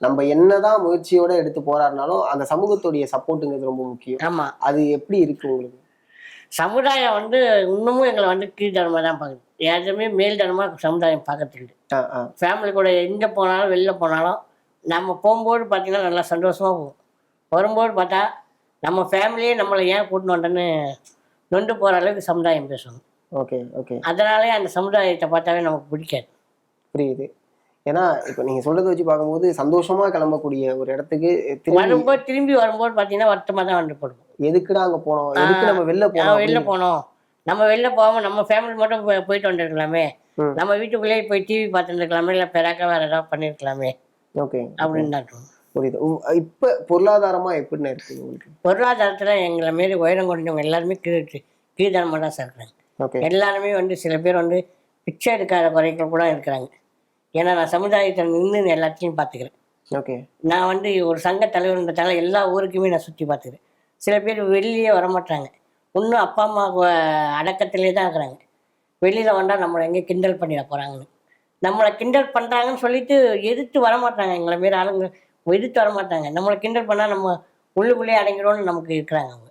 நம்ம என்னதான் முயற்சியோட எடுத்து போராடினாலும் அந்த சமூகத்துடைய சப்போர்ட்டுங்கிறது ரொம்ப முக்கியம். ஆமா, அது எப்படி இருக்கு உங்களுக்கு? சமுதாயம் இன்னமும் எங்களை கீழ்த்தனமா தான் பார்க்குது. யாருமே மேல்தனமா சமுதாயம் பார்க்கறதில்லை. ஃபேமிலி கூட எங்கே போனாலும் வெளில போனாலும் நம்ம போகும்போது பார்த்தீங்கன்னா நல்லா சந்தோஷமாக போகும். வரும்போது பார்த்தா நம்ம ஃபேமிலியே நம்மளை ஏன் கூட்டின்னு வந்தோன்னு நொந்து போகிற அளவுக்கு சமுதாயம் பேசணும். Okay okay. அதனாலே அந்த சமுதாயத்தை பார்த்தாவே நமக்கு பிடிக்காது. புரியுது. ஏன்னா இப்போ நீங்கள் சொல்றதை வச்சு பார்க்கும்போது சந்தோஷமா கிளம்பக்கூடிய ஒரு இடத்துக்கு திரும்பி வரும்போது பார்த்தீங்கன்னா வருத்தமாக தான் வந்து போடுவோம். எதுக்குடா அங்கே போனோம், எதுக்கு நம்ம வெளில போனோம், நம்ம வெளில போகாமல் நம்ம ஃபேமிலி மட்டும் போயிட்டு வந்துருக்கலாமே, நம்ம வீட்டுக்குள்ளேயே போய் டிவி பார்த்துருக்கலாமே, இல்லை பெறாக்க வேறு ஏதாவது பண்ணியிருக்கலாமே. ஓகே அப்படின்னு தான் புரியுது. இப்போ பொருளாதாரமாக எப்படின்னு இருக்கு உங்களுக்கு? பொருளாதாரத்தில் எங்களை மாரி உயரம் கொண்டவங்க எல்லாருமே கீழ்தனமாக தான் சார் இருக்காங்க. எல்லாருமே சில பேர் பிச்சை எடுக்காத குறைகள் கூட இருக்கிறாங்க. ஏன்னா நான் சமுதாயத்தில் நின்று எல்லாத்தையும் பார்த்துக்கிறேன். ஓகே. நான் ஒரு சங்க தலைவர்ன்றதால எல்லா ஊருக்குமே நான் சுற்றி பார்த்துக்கிறேன். சில பேர் வெளியே வரமாட்டாங்க, இன்னும் அப்பா அம்மா அடக்கத்திலே தான் இருக்கிறாங்க. வெளியில் வந்தால் நம்மளை எங்கே கிண்டல் பண்ணிட போகிறாங்கன்னு, நம்மளை கிண்டல் பண்ணுறாங்கன்னு சொல்லிட்டு எதிர்த்து வரமாட்டாங்க. எங்களை மாரி ஆளுங்க எதிர்த்து வரமாட்டாங்க. நம்மளை கிண்டல் பண்ணால் நம்ம உள்ளுக்குள்ளேயே அடங்கிடும்னு நமக்கு இருக்கிறாங்க அவங்க.